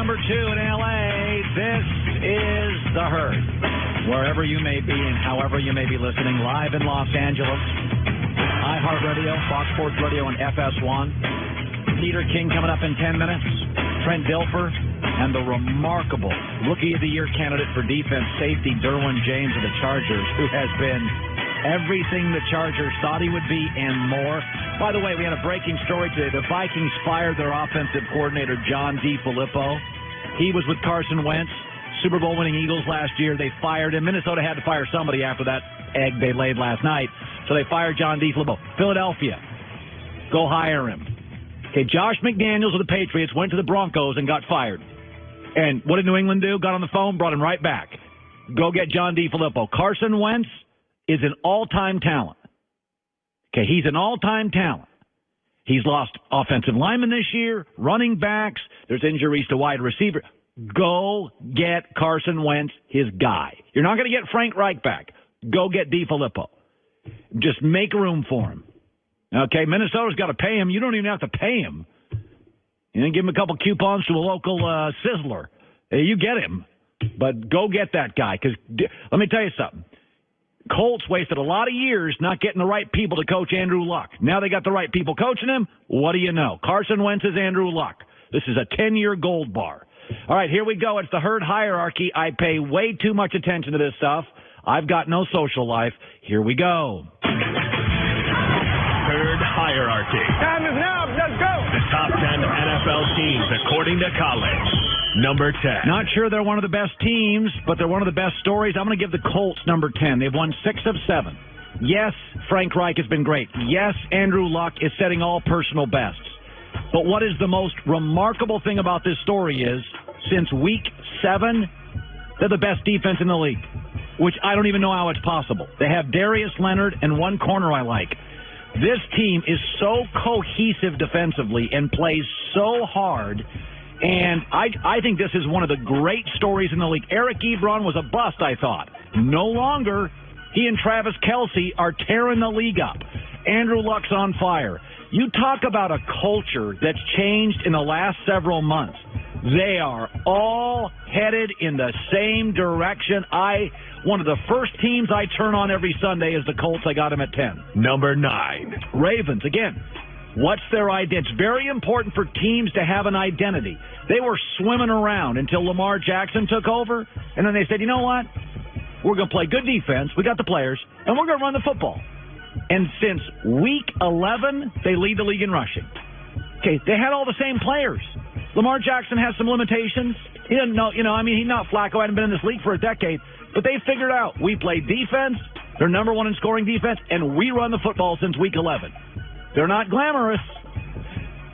number 2 in L.A. This is The Herd. Wherever you may be and however you may be listening, live in Los Angeles, iHeartRadio, Fox Sports Radio, and FS1. Peter King coming up in 10 minutes. Trent Dilfer and the remarkable Rookie of the Year candidate for defense safety, Derwin James of the Chargers, who has been everything the Chargers thought he would be and more. By the way, we had a breaking story today. The Vikings fired their offensive coordinator, John DeFilippo. He was with Carson Wentz, Super Bowl winning Eagles last year. They fired him. Minnesota had to fire somebody after that egg they laid last night. So they fired John DeFilippo. Philadelphia, go hire him. Okay, Josh McDaniels of the Patriots went to the Broncos and got fired. And what did New England do? Got on the phone, brought him right back. Go get John DeFilippo. Carson Wentz is an all-time talent. Okay, he's an all-time talent. He's lost offensive linemen this year, running backs. There's injuries to wide receiver. Go get Carson Wentz, his guy. You're not going to get Frank Reich back. Go get DeFilippo. Just make room for him. Okay, Minnesota's got to pay him. You don't even have to pay him. You can give him a couple coupons to a local Sizzler. You get him. But go get that guy. Because let me tell you something. Colts wasted a lot of years not getting the right people to coach Andrew Luck. Now they got the right people coaching him. What do you know? Carson Wentz is Andrew Luck. This is a 10-year gold bar. All right, here we go. It's the Herd Hierarchy. I pay way too much attention to this stuff. I've got no social life. Here we go. Herd Hierarchy. Time is now. Let's go. The top 10 NFL teams according to Colin. Number 10. Not sure they're one of the best teams, but they're one of the best stories. I'm going to give the Colts number 10. They've won 6 of 7. Yes, Frank Reich has been great. Yes, Andrew Luck is setting all personal bests. But what is the most remarkable thing about this story is, since week 7, they're the best defense in the league, which I don't even know how it's possible. They have Darius Leonard and one corner I like. This team is so cohesive defensively and plays so hard. And I think this is one of the great stories in the league. Eric Ebron was a bust, I thought. No longer. He and Travis Kelce are tearing the league up. Andrew Luck's on fire. You talk about a culture that's changed in the last several months. They are all headed in the same direction. One of the first teams I turn on every Sunday is the Colts. I got them at 10. Number 9. Ravens, again. What's their identity? It's very important for teams to have an identity. They were swimming around until Lamar Jackson took over, and then they said, you know what? We're going to play good defense. We got the players, and we're going to run the football. And since week 11, they lead the league in rushing. Okay, they had all the same players. Lamar Jackson has some limitations. He doesn't know, he's not Flacco. Hadn't been in this league for a decade. But they figured out we play defense. They're number 1 in scoring defense, and we run the football since week 11. They're not glamorous.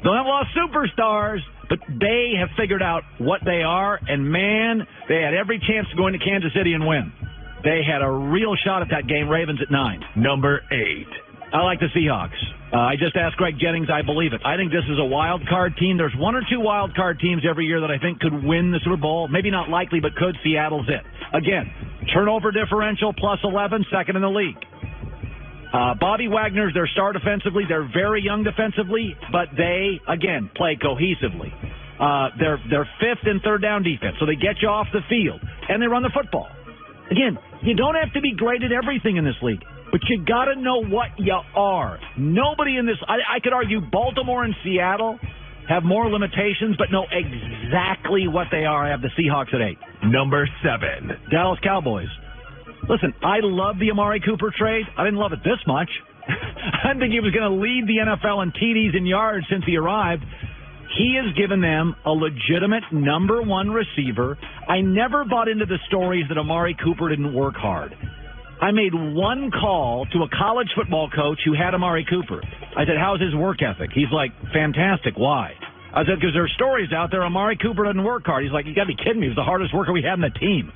Don't have a lot of superstars, but they have figured out what they are, and, man, they had every chance to go into Kansas City and win. They had a real shot at that game. Ravens at 9. Number 8. I like the Seahawks. I just asked Greg Jennings. I believe it. I think this is a wild card team. There's 1 or 2 wild card teams every year that I think could win the Super Bowl. Maybe not likely, but could. Seattle's it. Again, turnover differential plus 11, second in the league. Bobby Wagner's their star defensively. They're very young defensively, but they, again, play cohesively. They're 5th in third down defense, so they get you off the field, and they run the football. Again, you don't have to be great at everything in this league, but you got to know what you are. Nobody in this, I could argue Baltimore and Seattle have more limitations, but know exactly what they are. I have the Seahawks at 8. Number 7. Dallas Cowboys. Listen, I love the Amari Cooper trade. I didn't love it this much. I didn't think he was going to lead the NFL in TDs and yards since he arrived. He has given them a legitimate number 1 receiver. I never bought into the stories that Amari Cooper didn't work hard. I made one call to a college football coach who had Amari Cooper. I said, how's his work ethic? He's like, fantastic. Why? I said, because there are stories out there Amari Cooper doesn't work hard. He's like, you got to be kidding me. He was the hardest worker we had in the team.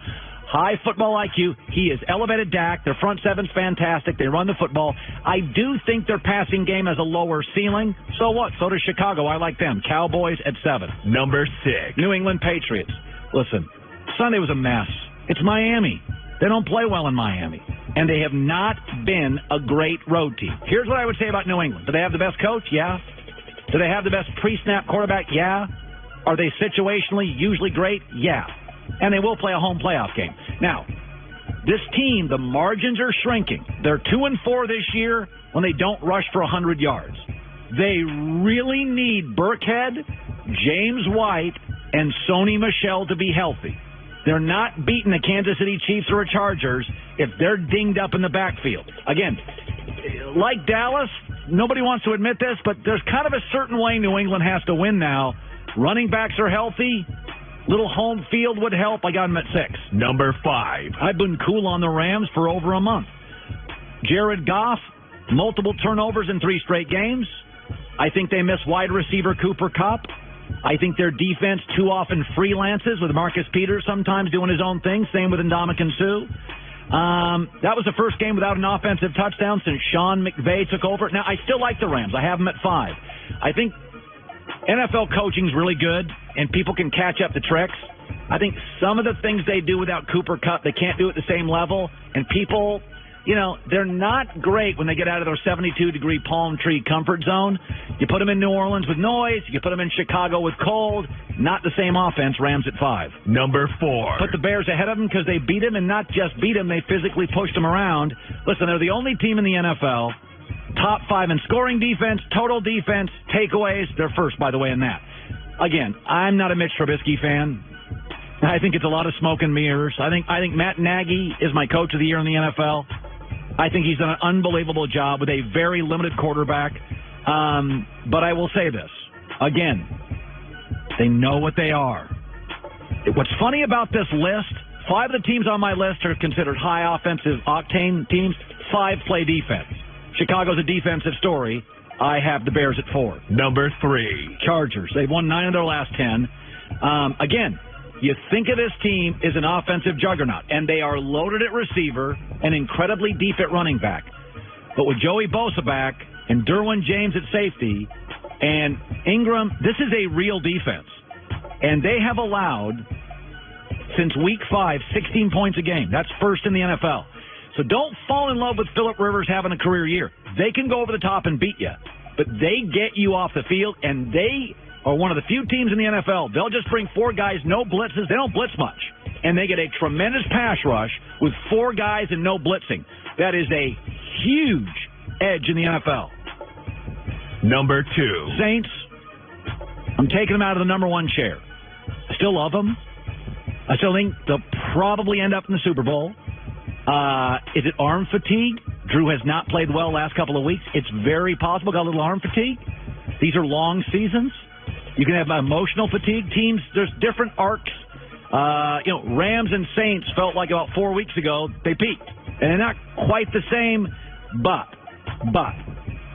High football IQ. He has elevated Dak. Their front seven's fantastic. They run the football. I do think their passing game has a lower ceiling. So what? So does Chicago. I like them. Cowboys at 7. Number 6. New England Patriots. Listen, Sunday was a mess. It's Miami. They don't play well in Miami. And they have not been a great road team. Here's what I would say about New England. Do they have the best coach? Yeah. Do they have the best pre-snap quarterback? Yeah. Are they situationally usually great? Yeah. And they will play a home playoff game. Now, this team, the margins are shrinking. They're 2-4 this year when they don't rush for 100 yards. They really need Burkhead, James White, and Sony Michel to be healthy. They're not beating the Kansas City Chiefs or Chargers if they're dinged up in the backfield. Again, like Dallas, nobody wants to admit this, but there's kind of a certain way New England has to win now. Running backs are healthy. Little home field would help. I got them at 6. Number 5. I've been cool on the Rams for over a month. Jared Goff, multiple turnovers in 3 straight games. I think they miss wide receiver Cooper Kupp. I think their defense too often freelances with Marcus Peters sometimes doing his own thing. Same with Ndamukong Suh. That was the first game without an offensive touchdown since Sean McVay took over. Now, I still like the Rams. I have them at 5. I think NFL coaching is really good, and people can catch up the tricks. I think some of the things they do without Cooper Kupp, they can't do at the same level, and people, they're not great when they get out of their 72-degree palm tree comfort zone. You put them in New Orleans with noise. You put them in Chicago with cold. Not the same offense. Rams at 5. Number 4. Put the Bears ahead of them because they beat them, and not just beat them, they physically pushed them around. Listen, they're the only team in the NFL, top 5 in scoring defense, total defense, takeaways. They're first, by the way, in that. Again, I'm not a Mitch Trubisky fan. I think it's a lot of smoke and mirrors. I think Matt Nagy is my coach of the year in the NFL. I think he's done an unbelievable job with a very limited quarterback. But I will say this. Again, they know what they are. What's funny about this list, 5 of the teams on my list are considered high offensive octane teams. 5 play defense. Chicago's a defensive story. I have the Bears at 4. Number 3. Chargers. They've won 9 of their last 10. Again, you think of this team as an offensive juggernaut, and they are loaded at receiver and incredibly deep at running back. But with Joey Bosa back and Derwin James at safety and Ingram, this is a real defense. And they have allowed, since week 5, 16 points a game. That's first in the NFL. So don't fall in love with Phillip Rivers having a career year. They can go over the top and beat you, but they get you off the field, and they are one of the few teams in the NFL. They'll just bring 4 guys, no blitzes. They don't blitz much, and they get a tremendous pass rush with 4 guys and no blitzing. That is a huge edge in the NFL. Number 2. Saints, I'm taking them out of the number 1 chair. I still love them. I still think they'll probably end up in the Super Bowl. Is it arm fatigue? Drew has not played well last couple of weeks. It's very possible. Got a little arm fatigue. These are long seasons. You can have emotional fatigue. Teams, there's different arcs. Rams and Saints felt like about 4 weeks ago they peaked. And they're not quite the same, but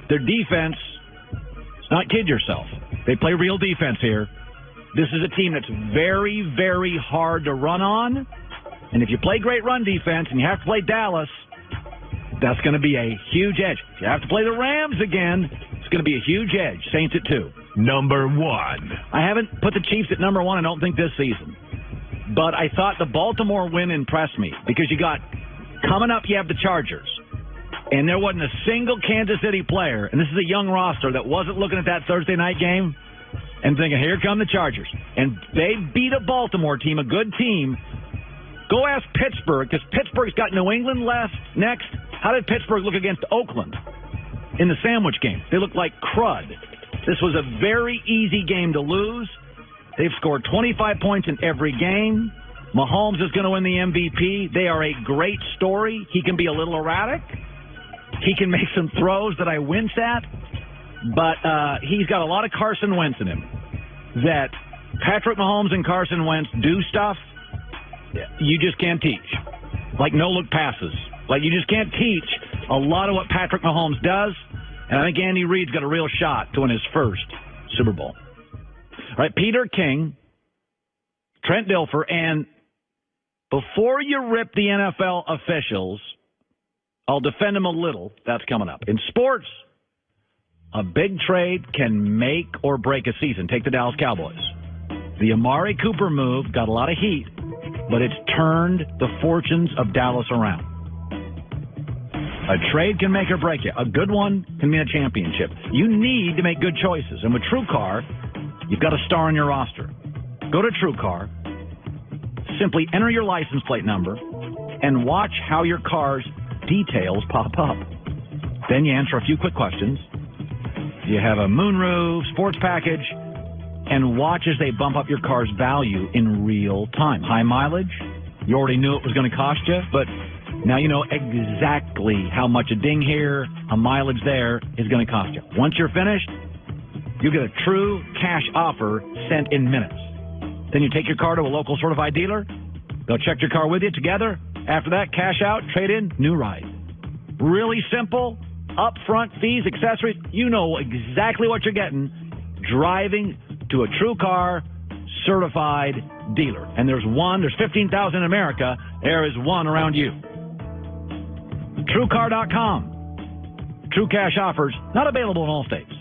their defense, let's not kid yourself. They play real defense here. This is a team that's very, very hard to run on. And if you play great run defense and you have to play Dallas, that's going to be a huge edge. If you have to play the Rams again, it's going to be a huge edge. Saints at 2. Number 1. I haven't put the Chiefs at number 1, I don't think, this season. But I thought the Baltimore win impressed me because coming up, you have the Chargers. And there wasn't a single Kansas City player, and this is a young roster, that wasn't looking at that Thursday night game and thinking, here come the Chargers. And they beat a Baltimore team, a good team. Go ask Pittsburgh, because Pittsburgh's got New England next. How did Pittsburgh look against Oakland in the sandwich game? They looked like crud. This was a very easy game to lose. They've scored 25 points in every game. Mahomes is going to win the MVP. They are a great story. He can be a little erratic. He can make some throws that I wince at. But he's got a lot of Carson Wentz in him. That Patrick Mahomes and Carson Wentz do stuff you just can't teach. Like no-look passes. Like you just can't teach a lot of what Patrick Mahomes does. And I think Andy Reid's got a real shot to win his first Super Bowl. All right, Peter King, Trent Dilfer, and before you rip the NFL officials, I'll defend them a little. That's coming up. In sports, a big trade can make or break a season. Take the Dallas Cowboys. The Amari Cooper move got a lot of heat, but it's turned the fortunes of Dallas around. A trade can make or break you. A good one can mean a championship. You need to make good choices. And with TrueCar, you've got a star on your roster. Go to TrueCar, simply enter your license plate number, and watch how your car's details pop up. Then you answer a few quick questions. Do you have a moonroof, sports package? And watch as they bump up your car's value in real time. High mileage? You already knew it was going to cost you, but now you know exactly how much a ding here, a mileage there is going to cost you. Once you're finished, you get a true cash offer sent in minutes. Then you take your car to a local certified dealer. They'll check your car with you together. After that, cash out, trade in, new ride. Really simple, upfront fees, accessories. You know exactly what you're getting driving to a TrueCar certified dealer. And there's 15,000 in America. There is one around you. TrueCar.com. True cash offers, not available in all states.